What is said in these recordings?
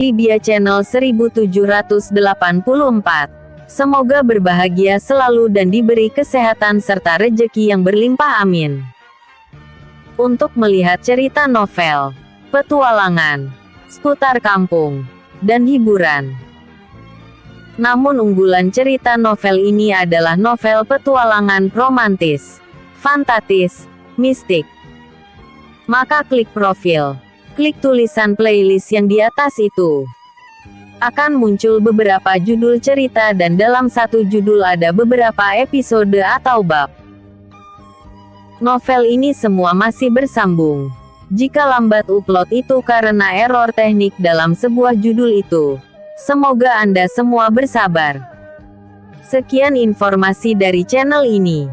Libya Channel 1784. Semoga berbahagia selalu dan diberi kesehatan serta rejeki yang berlimpah, amin. Untuk melihat cerita novel, petualangan, seputar kampung, dan hiburan. Namun unggulan cerita novel ini adalah novel petualangan romantis, fantastis, mistik. Maka klik profil. Klik tulisan playlist yang di atas itu. Akan muncul beberapa judul cerita dan dalam satu judul ada beberapa episode atau bab. Novel ini semua masih bersambung. Jika lambat upload itu karena error teknik dalam sebuah judul itu. Semoga Anda semua bersabar. Sekian informasi dari channel ini.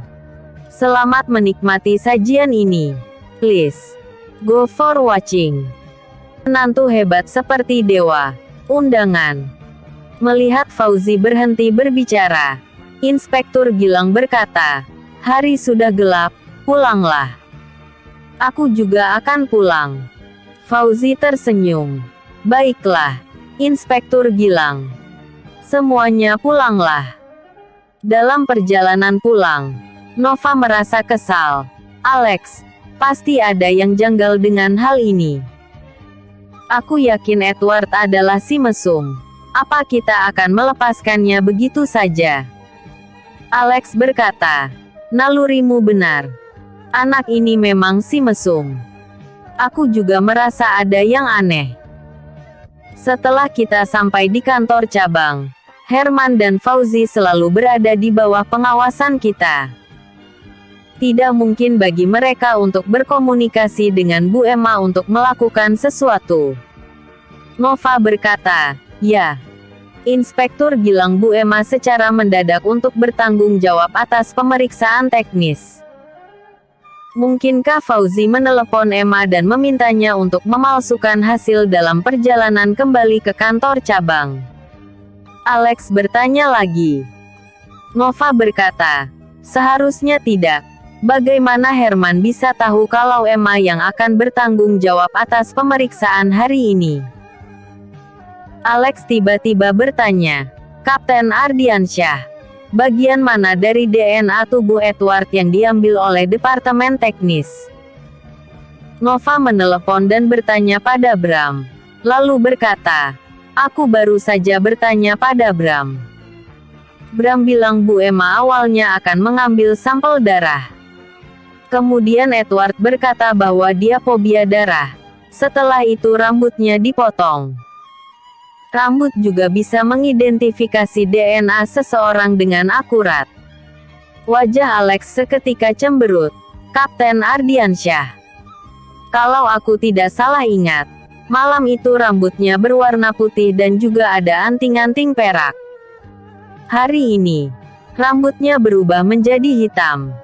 Selamat menikmati sajian ini. Please go for watching. Menantu hebat seperti dewa. Undangan. Melihat Fauzi berhenti berbicara, Inspektur Gilang berkata, "Hari sudah gelap, pulanglah." "Aku juga akan pulang." Fauzi tersenyum. "Baiklah, Inspektur Gilang. Semuanya pulanglah." Dalam perjalanan pulang, Nova merasa kesal. "Alex, pasti ada yang janggal dengan hal ini. Aku yakin Edward adalah si mesum. Apa kita akan melepaskannya begitu saja?" Alex berkata, "Nalurimu benar. Anak ini memang si mesum. Aku juga merasa ada yang aneh." Setelah kita sampai di kantor cabang, Herman dan Fauzi selalu berada di bawah pengawasan kita. Tidak mungkin bagi mereka untuk berkomunikasi dengan Bu Emma untuk melakukan sesuatu. Nova berkata, "Ya." Inspektur Gilang Bu Emma secara mendadak untuk bertanggung jawab atas pemeriksaan teknis. Mungkinkah Fauzi menelepon Emma dan memintanya untuk memalsukan hasil dalam perjalanan kembali ke kantor cabang? Alex bertanya lagi. Nova berkata, "Seharusnya tidak. Bagaimana Herman bisa tahu kalau Emma yang akan bertanggung jawab atas pemeriksaan hari ini?" Alex tiba-tiba bertanya, "Kapten Ardiansyah, bagian mana dari DNA tubuh Edward yang diambil oleh Departemen Teknis?" Nova menelepon dan bertanya pada Bram. Lalu berkata, "Aku baru saja bertanya pada Bram. Bram bilang Bu Emma awalnya akan mengambil sampel darah. Kemudian Edward berkata bahwa dia fobia darah. Setelah itu rambutnya dipotong. Rambut juga bisa mengidentifikasi DNA seseorang dengan akurat." Wajah Alex seketika cemberut. "Kapten Ardiansyah, kalau aku tidak salah ingat, malam itu rambutnya berwarna putih dan juga ada anting-anting perak. Hari ini, rambutnya berubah menjadi hitam.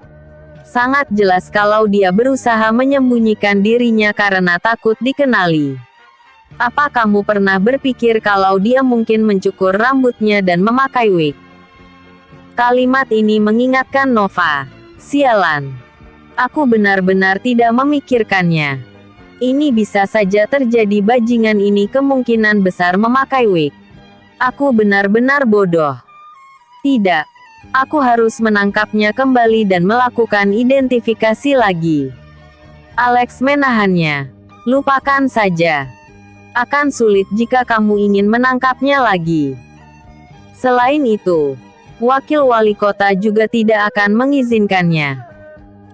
Sangat jelas kalau dia berusaha menyembunyikan dirinya karena takut dikenali. Apa kamu pernah berpikir kalau dia mungkin mencukur rambutnya dan memakai wig?" Kalimat ini mengingatkan Nova. "Sialan. Aku benar-benar tidak memikirkannya. Ini bisa saja terjadi, bajingan ini kemungkinan besar memakai wig. Aku benar-benar bodoh. Tidak. Aku harus menangkapnya kembali dan melakukan identifikasi lagi." Alex menahannya. "Lupakan saja. Akan sulit jika kamu ingin menangkapnya lagi. Selain itu, wakil wali kota juga tidak akan mengizinkannya."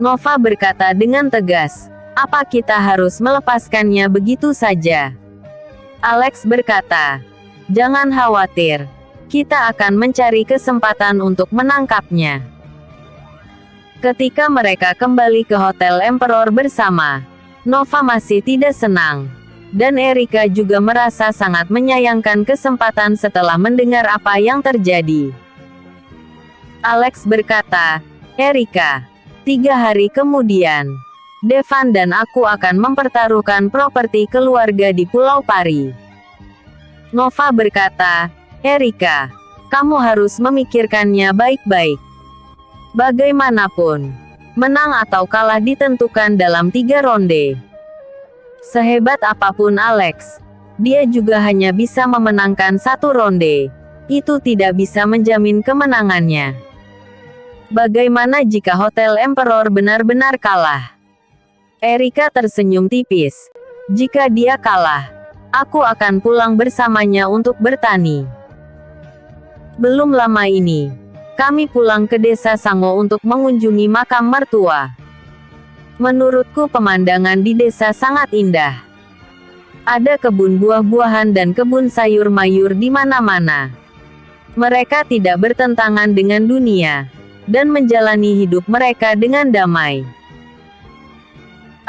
Nova berkata dengan tegas, "Apa kita harus melepaskannya begitu saja?" Alex berkata, "Jangan khawatir. Kita akan mencari kesempatan untuk menangkapnya." Ketika mereka kembali ke Hotel Emperor bersama, Nova masih tidak senang. Dan Erika juga merasa sangat menyayangkan kesempatan setelah mendengar apa yang terjadi. Alex berkata, "Erika, 3 hari kemudian, Devan dan aku akan mempertaruhkan properti keluarga di Pulau Pari." Nova berkata, "Erika, kamu harus memikirkannya baik-baik. Bagaimanapun, menang atau kalah ditentukan dalam 3 ronde. Sehebat apapun Alex, dia juga hanya bisa memenangkan satu ronde. Itu tidak bisa menjamin kemenangannya. Bagaimana jika Hotel Emperor benar-benar kalah? Erika tersenyum tipis. Jika dia kalah, aku akan pulang bersamanya untuk bertani. Belum lama ini, kami pulang ke desa Sango untuk mengunjungi makam mertua. Menurutku pemandangan di desa sangat indah. Ada kebun buah-buahan dan kebun sayur-mayur di mana-mana. Mereka tidak bertentangan dengan dunia, dan menjalani hidup mereka dengan damai.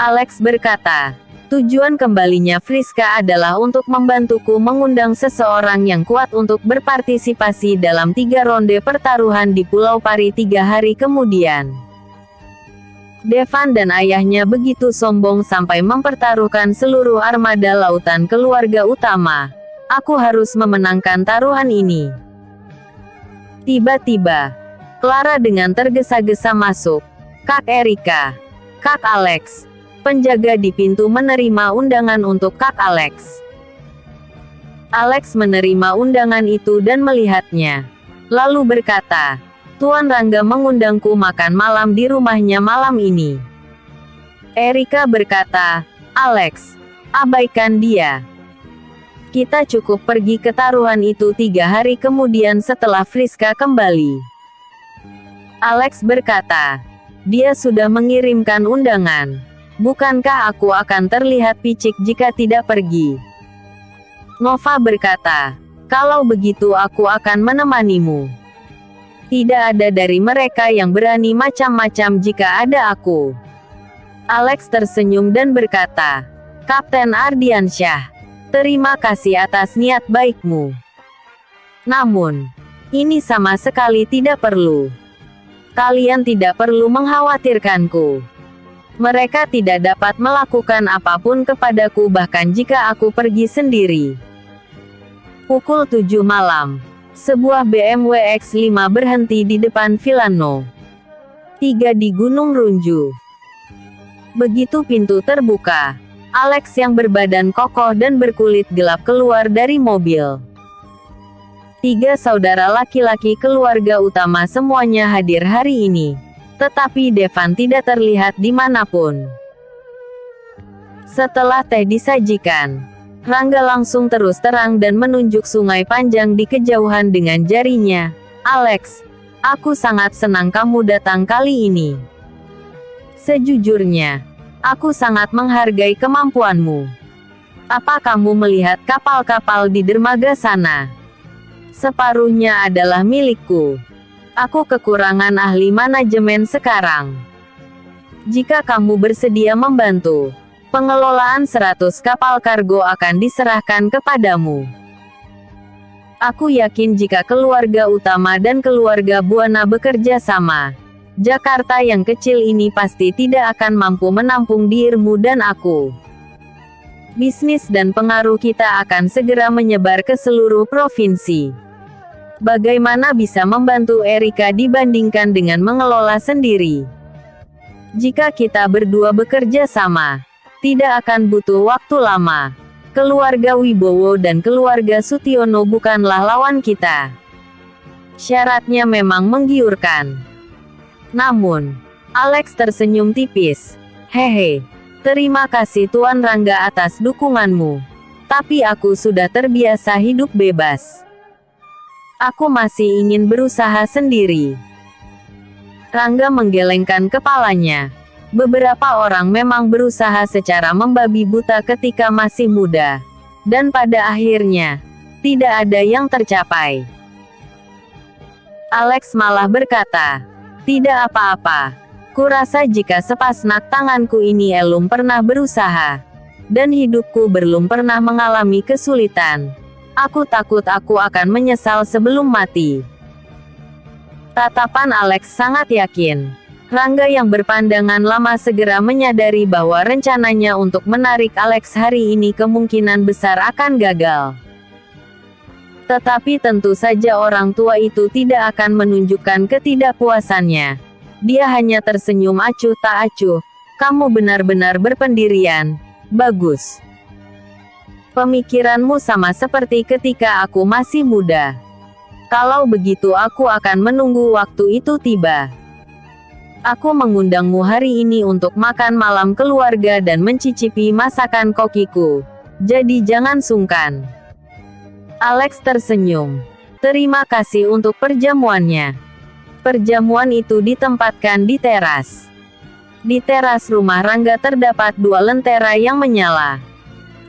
Alex berkata, tujuan kembalinya Friska adalah untuk membantuku mengundang seseorang yang kuat untuk berpartisipasi dalam 3 ronde pertaruhan di Pulau Pari 3 hari kemudian. Devan dan ayahnya begitu sombong sampai mempertaruhkan seluruh armada lautan keluarga utama. Aku harus memenangkan taruhan ini. Tiba-tiba, Clara dengan tergesa-gesa masuk. Kak Erika, Kak Alex. Penjaga di pintu menerima undangan untuk Kak Alex. Alex menerima undangan itu dan melihatnya. Lalu berkata, Tuan Rangga mengundangku makan malam di rumahnya malam ini. Erika berkata, Alex, abaikan dia. Kita cukup pergi ke taruhan itu 3 hari kemudian setelah Friska kembali. Alex berkata, dia sudah mengirimkan undangan. Bukankah aku akan terlihat picik jika tidak pergi? Nova berkata, kalau begitu aku akan menemanimu. Tidak ada dari mereka yang berani macam-macam jika ada aku. Alex tersenyum dan berkata, Kapten Ardiansyah, terima kasih atas niat baikmu. Namun, ini sama sekali tidak perlu. Kalian tidak perlu mengkhawatirkanku. Mereka tidak dapat melakukan apapun kepadaku bahkan jika aku pergi sendiri. Pukul 7 malam, sebuah BMW X5 berhenti di depan Villano 3 di Gunung Runju. Begitu pintu terbuka, Alex yang berbadan kokoh dan berkulit gelap keluar dari mobil. 3 saudara laki-laki keluarga utama semuanya hadir hari ini. Tetapi Devan tidak terlihat dimanapun. Setelah teh disajikan, Rangga langsung terus terang dan menunjuk sungai panjang di kejauhan dengan jarinya. Alex, aku sangat senang kamu datang kali ini. Sejujurnya, aku sangat menghargai kemampuanmu. Apa kamu melihat kapal-kapal di dermaga sana? Separuhnya adalah milikku. Aku kekurangan ahli manajemen sekarang. Jika kamu bersedia membantu, pengelolaan 100 kapal kargo akan diserahkan kepadamu. Aku yakin jika keluarga utama dan keluarga Buana bekerja sama, Jakarta yang kecil ini pasti tidak akan mampu menampung dirimu dan aku. Bisnis dan pengaruh kita akan segera menyebar ke seluruh provinsi. Bagaimana bisa membantu Erika dibandingkan dengan mengelola sendiri? Jika kita berdua bekerja sama, tidak akan butuh waktu lama. Keluarga Wibowo dan keluarga Sutiono bukanlah lawan kita. Syaratnya memang menggiurkan. Namun, Alex tersenyum tipis. Hehe, terima kasih Tuan Rangga atas dukunganmu. Tapi aku sudah terbiasa hidup bebas. Aku masih ingin berusaha sendiri. Rangga menggelengkan kepalanya. Beberapa orang memang berusaha secara membabi buta ketika masih muda. Dan pada akhirnya, tidak ada yang tercapai. Alex malah berkata, tidak apa-apa. Kurasa jika sepasnak tanganku ini elum pernah berusaha. Dan hidupku belum pernah mengalami kesulitan. Aku takut aku akan menyesal sebelum mati. Tatapan Alex sangat yakin. Rangga yang berpandangan lama segera menyadari bahwa rencananya untuk menarik Alex hari ini kemungkinan besar akan gagal. Tetapi tentu saja orang tua itu tidak akan menunjukkan ketidakpuasannya. Dia hanya tersenyum acuh tak acuh. Kamu benar-benar berpendirian. Bagus. Pemikiranmu sama seperti ketika aku masih muda. Kalau begitu aku akan menunggu waktu itu tiba. Aku mengundangmu hari ini untuk makan malam keluarga dan mencicipi masakan kokiku. Jadi jangan sungkan. Alex tersenyum. Terima kasih untuk perjamuannya. Perjamuan itu ditempatkan di teras. Di teras rumah Rangga terdapat 2 lentera yang menyala.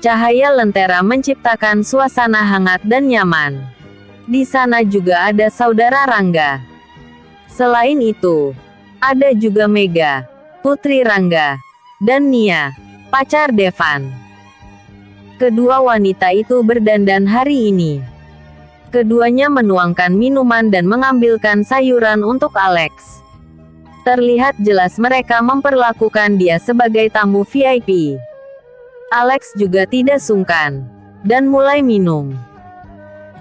Cahaya lentera menciptakan suasana hangat dan nyaman. Di sana juga ada saudara Rangga. Selain itu, ada juga Mega, putri Rangga, dan Nia, pacar Devan. Kedua wanita itu berdandan hari ini. Keduanya menuangkan minuman dan mengambilkan sayuran untuk Alex. Terlihat jelas mereka memperlakukan dia sebagai tamu VIP. Alex juga tidak sungkan, dan mulai minum.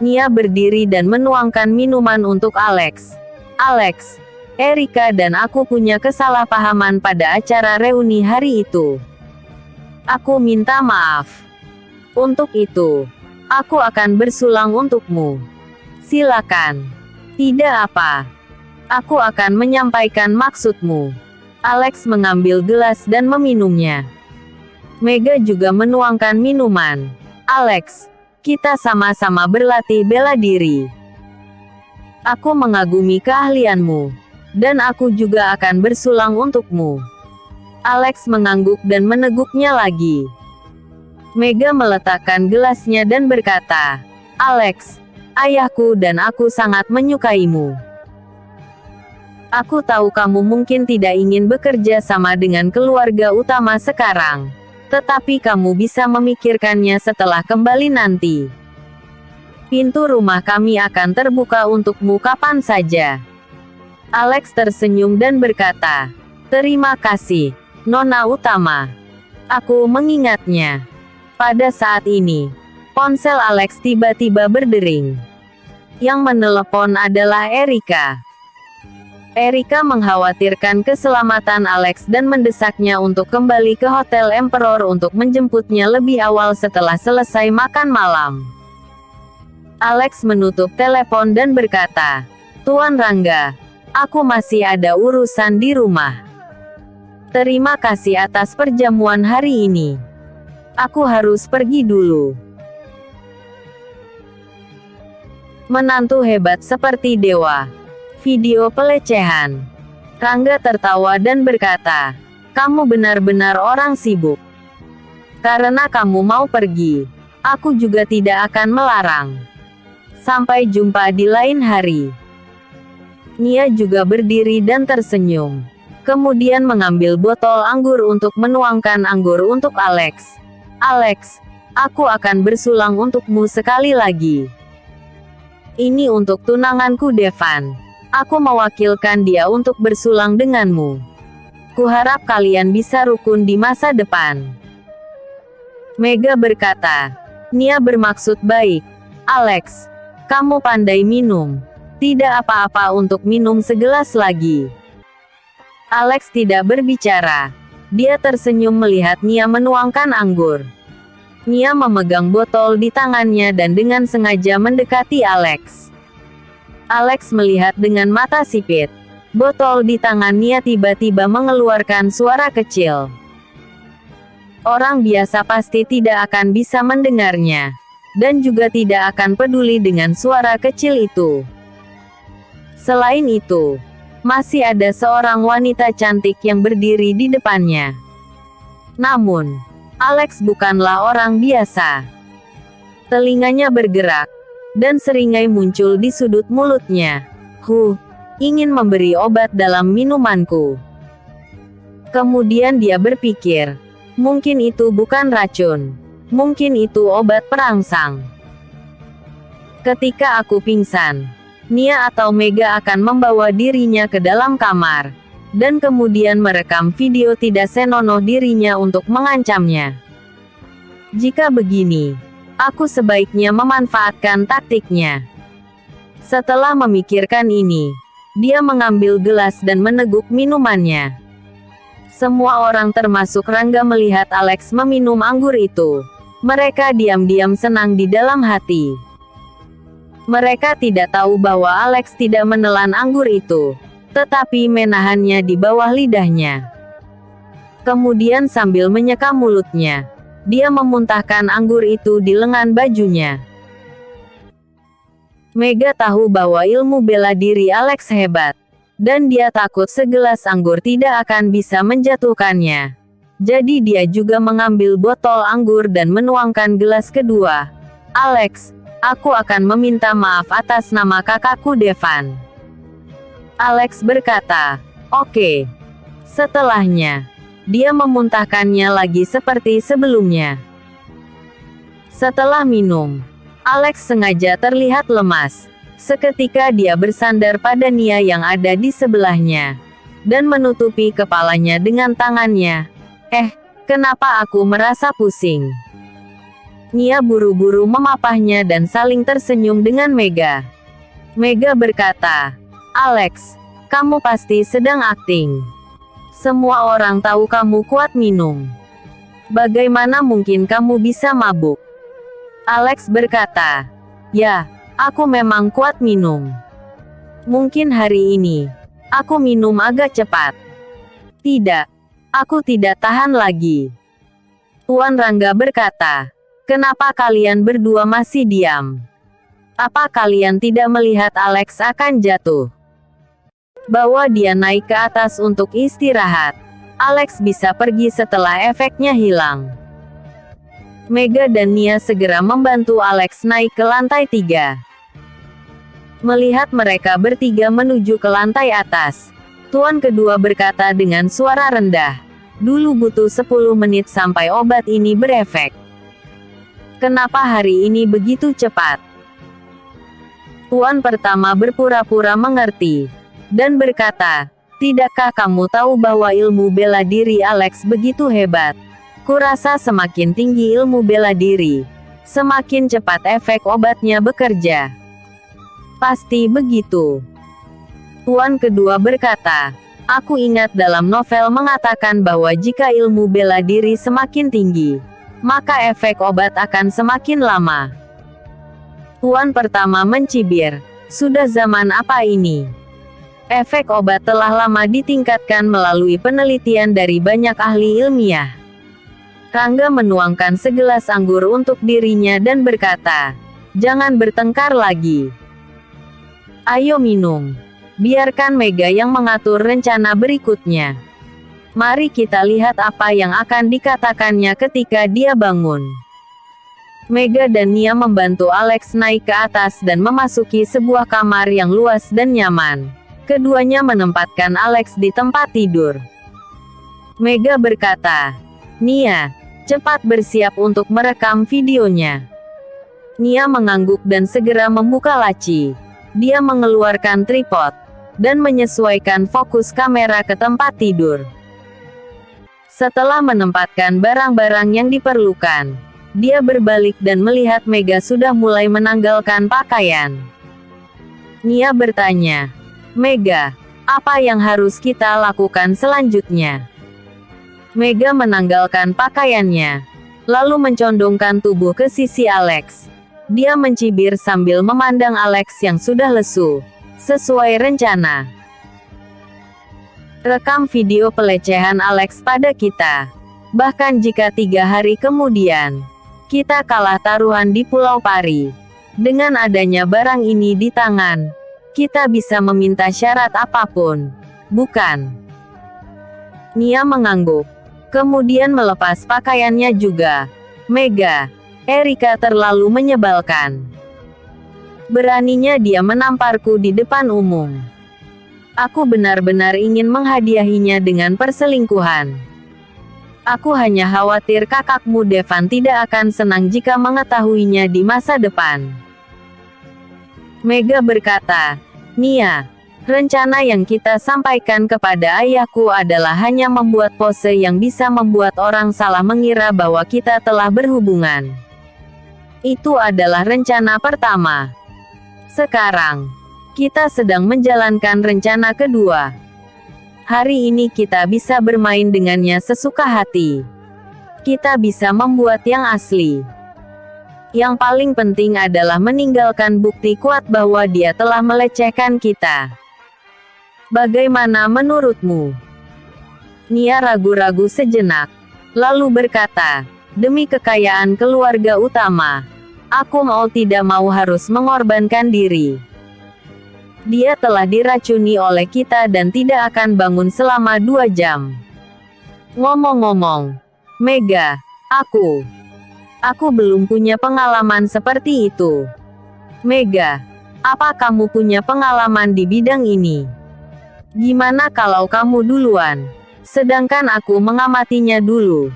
Nia berdiri dan menuangkan minuman untuk Alex. Alex, Erika dan aku punya kesalahpahaman pada acara reuni hari itu. Aku minta maaf. Untuk itu, aku akan bersulang untukmu. Silakan. Tidak apa. Aku akan menyampaikan maksudmu. Alex mengambil gelas dan meminumnya. Mega juga menuangkan minuman. Alex, kita sama-sama berlatih bela diri. Aku mengagumi keahlianmu. Dan aku juga akan bersulang untukmu. Alex mengangguk dan meneguknya lagi. Mega meletakkan gelasnya dan berkata, Alex, ayahku dan aku sangat menyukaimu. Aku tahu kamu mungkin tidak ingin bekerja sama dengan keluarga utama sekarang. Tetapi kamu bisa memikirkannya setelah kembali nanti. Pintu rumah kami akan terbuka untukmu kapan saja. Alex tersenyum dan berkata, terima kasih, Nona Utama. Aku mengingatnya. Pada saat ini, ponsel Alex tiba-tiba berdering. Yang menelepon adalah Erika. Erika mengkhawatirkan keselamatan Alex dan mendesaknya untuk kembali ke Hotel Emperor untuk menjemputnya lebih awal setelah selesai makan malam. Alex menutup telepon dan berkata, Tuan Rangga, aku masih ada urusan di rumah. Terima kasih atas perjamuan hari ini. Aku harus pergi dulu. Menantu hebat seperti dewa. Video pelecehan. Rangga tertawa dan berkata, kamu benar-benar orang sibuk. Karena kamu mau pergi, aku juga tidak akan melarang. Sampai jumpa di lain hari. Nia juga berdiri dan tersenyum. Kemudian mengambil botol anggur untuk menuangkan anggur untuk Alex. Alex, aku akan bersulang untukmu sekali lagi. Ini untuk tunanganku Devan. Aku mewakilkan dia untuk bersulang denganmu. Kuharap kalian bisa rukun di masa depan. Mega berkata, Nia bermaksud baik. Alex, kamu pandai minum. Tidak apa-apa untuk minum segelas lagi. Alex tidak berbicara. Dia tersenyum melihat Nia menuangkan anggur. Nia memegang botol di tangannya dan dengan sengaja mendekati Alex. Alex melihat dengan mata sipit. Botol di tangan Nia tiba-tiba mengeluarkan suara kecil. Orang biasa pasti tidak akan bisa mendengarnya. Dan juga tidak akan peduli dengan suara kecil itu. Selain itu, masih ada seorang wanita cantik yang berdiri di depannya. Namun, Alex bukanlah orang biasa. Telinganya bergerak. Dan seringai muncul di sudut mulutnya. Ingin memberi obat dalam minumanku. Kemudian dia berpikir, mungkin itu bukan racun. Mungkin itu obat perangsang. Ketika aku pingsan, Nia atau Mega akan membawa dirinya ke dalam kamar. Dan kemudian merekam video tidak senonoh dirinya untuk mengancamnya. Jika begini, aku sebaiknya memanfaatkan taktiknya. Setelah memikirkan ini, dia mengambil gelas dan meneguk minumannya. Semua orang termasuk Rangga melihat Alex meminum anggur itu. Mereka diam-diam senang di dalam hati. Mereka tidak tahu bahwa Alex tidak menelan anggur itu, tetapi menahannya di bawah lidahnya. Kemudian sambil menyeka mulutnya, dia memuntahkan anggur itu di lengan bajunya. Mega tahu bahwa ilmu bela diri Alex hebat, dan dia takut segelas anggur tidak akan bisa menjatuhkannya. Jadi dia juga mengambil botol anggur dan menuangkan gelas kedua. Alex, aku akan meminta maaf atas nama kakakku Devan. Alex berkata, oke. Setelahnya, dia memuntahkannya lagi seperti sebelumnya. Setelah minum, Alex sengaja terlihat lemas. Seketika dia bersandar pada Nia yang ada di sebelahnya, dan menutupi kepalanya dengan tangannya. Kenapa aku merasa pusing? Nia buru-buru memapahnya dan saling tersenyum dengan Mega. Mega berkata, Alex, kamu pasti sedang akting. Semua orang tahu kamu kuat minum. Bagaimana mungkin kamu bisa mabuk? Alex berkata, ya, aku memang kuat minum. Mungkin hari ini, aku minum agak cepat. Tidak, aku tidak tahan lagi. Tuan Rangga berkata, kenapa kalian berdua masih diam? Apa kalian tidak melihat Alex akan jatuh? Bawa dia naik ke atas untuk istirahat. Alex bisa pergi setelah efeknya hilang. Mega dan Nia segera membantu Alex naik ke lantai 3. Melihat mereka bertiga menuju ke lantai atas, tuan kedua berkata dengan suara rendah, dulu butuh 10 menit sampai obat ini berefek. Kenapa hari ini begitu cepat? Tuan pertama berpura-pura mengerti, dan berkata, tidakkah kamu tahu bahwa ilmu bela diri Alex begitu hebat? Kurasa semakin tinggi ilmu bela diri, semakin cepat efek obatnya bekerja. Pasti begitu. Tuan kedua berkata, aku ingat dalam novel mengatakan bahwa jika ilmu bela diri semakin tinggi, maka efek obat akan semakin lama. Tuan pertama mencibir, sudah zaman apa ini? Efek obat telah lama ditingkatkan melalui penelitian dari banyak ahli ilmiah. Rangga menuangkan segelas anggur untuk dirinya dan berkata, jangan bertengkar lagi. Ayo minum. Biarkan Mega yang mengatur rencana berikutnya. Mari kita lihat apa yang akan dikatakannya ketika dia bangun. Mega dan Nia membantu Alex naik ke atas dan memasuki sebuah kamar yang luas dan nyaman. Keduanya menempatkan Alex di tempat tidur. Mega berkata, Nia, cepat bersiap untuk merekam videonya. Nia mengangguk dan segera membuka laci. Dia mengeluarkan tripod, dan menyesuaikan fokus kamera ke tempat tidur. Setelah menempatkan barang-barang yang diperlukan, dia berbalik dan melihat Mega sudah mulai menanggalkan pakaian. Nia bertanya, Mega, apa yang harus kita lakukan selanjutnya? Mega menanggalkan pakaiannya, lalu mencondongkan tubuh ke sisi Alex. Dia mencibir sambil memandang Alex yang sudah lesu. Sesuai rencana. Rekam video pelecehan Alex pada kita. Bahkan jika 3 hari kemudian, kita kalah taruhan di Pulau Pari. Dengan adanya barang ini di tangan, kita bisa meminta syarat apapun, bukan? Nia mengangguk. Kemudian melepas pakaiannya juga. Mega, Erika terlalu menyebalkan. Beraninya dia menamparku di depan umum. Aku benar-benar ingin menghadiahinya dengan perselingkuhan. Aku hanya khawatir kakakmu Devan tidak akan senang jika mengetahuinya di masa depan. Mega berkata, Nia, rencana yang kita sampaikan kepada ayahku adalah hanya membuat pose yang bisa membuat orang salah mengira bahwa kita telah berhubungan. Itu adalah rencana pertama. Sekarang, kita sedang menjalankan rencana kedua. Hari ini kita bisa bermain dengannya sesuka hati. Kita bisa membuat yang asli. Yang paling penting adalah meninggalkan bukti kuat bahwa dia telah melecehkan kita. Bagaimana menurutmu? Nia ragu-ragu sejenak, lalu berkata, demi kekayaan keluarga utama, aku mau tidak mau harus mengorbankan diri. Dia telah diracuni oleh kita dan tidak akan bangun selama 2 jam. Ngomong-ngomong, Mega, aku belum punya pengalaman seperti itu. Mega, apa kamu punya pengalaman di bidang ini? Gimana kalau kamu duluan, sedangkan aku mengamatinya dulu?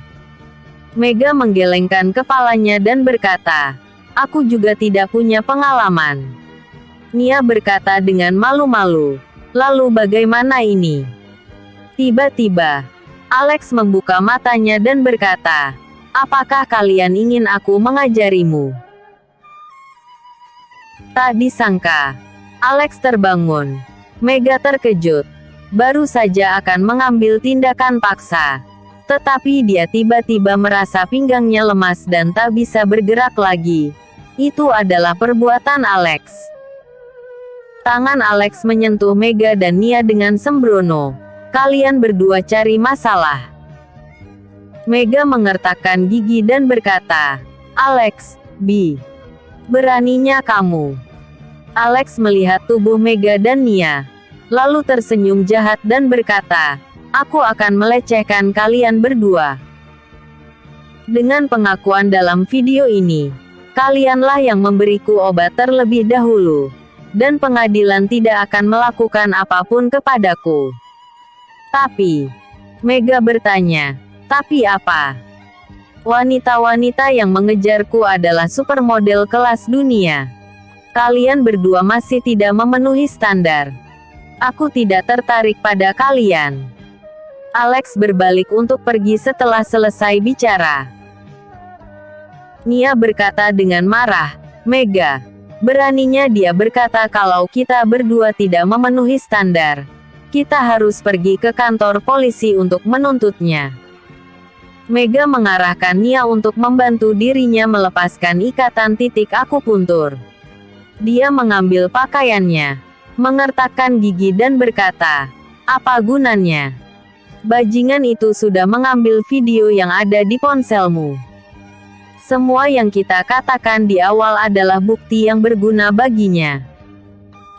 Mega menggelengkan kepalanya dan berkata, aku juga tidak punya pengalaman. Nia berkata dengan malu-malu, lalu bagaimana ini? Tiba-tiba, Alex membuka matanya dan berkata, apakah kalian ingin aku mengajarimu? Tak disangka, Alex terbangun. Mega terkejut, baru saja akan mengambil tindakan paksa. Tetapi dia tiba-tiba merasa pinggangnya lemas dan tak bisa bergerak lagi. Itu adalah perbuatan Alex. Tangan Alex menyentuh Mega dan Nia dengan sembrono. Kalian berdua cari masalah. Mega mengertakkan gigi dan berkata, Alex, beraninya kamu. Alex melihat tubuh Mega dan Nia, lalu tersenyum jahat dan berkata, aku akan melecehkan kalian berdua. Dengan pengakuan dalam video ini, kalianlah yang memberiku obat terlebih dahulu. Dan pengadilan tidak akan melakukan apapun kepadaku. Tapi, Mega bertanya, tapi apa? Wanita-wanita yang mengejarku adalah supermodel kelas dunia. Kalian berdua masih tidak memenuhi standar. Aku tidak tertarik pada kalian. Alex berbalik untuk pergi setelah selesai bicara. Nia berkata dengan marah, Mega, beraninya dia berkata kalau kita berdua tidak memenuhi standar. Kita harus pergi ke kantor polisi untuk menuntutnya. Mega mengarahkan Nia untuk membantu dirinya melepaskan ikatan titik akupuntur. Dia mengambil pakaiannya, mengertakkan gigi dan berkata, apa gunanya? Bajingan itu sudah mengambil video yang ada di ponselmu. Semua yang kita katakan di awal adalah bukti yang berguna baginya.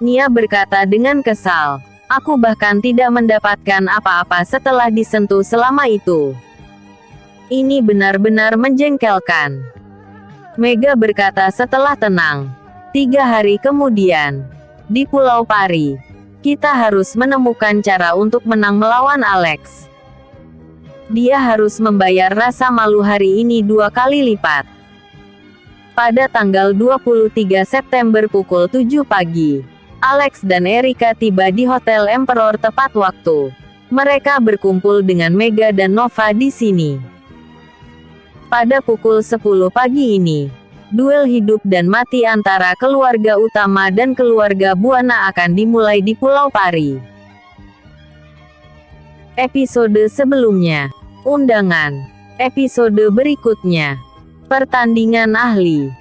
Nia berkata dengan kesal, aku bahkan tidak mendapatkan apa-apa setelah disentuh selama itu. Ini benar-benar menjengkelkan. Mega berkata setelah tenang. 3 hari kemudian, di Pulau Pari, kita harus menemukan cara untuk menang melawan Alex. Dia harus membayar rasa malu hari ini 2 kali lipat. Pada tanggal 23 September pukul 7 pagi, Alex dan Erika tiba di Hotel Emperor tepat waktu. Mereka berkumpul dengan Mega dan Nova di sini. Pada pukul 10 pagi ini, duel hidup dan mati antara keluarga utama dan keluarga Buana akan dimulai di Pulau Pari. Episode sebelumnya. Undangan. Episode berikutnya. Pertandingan ahli.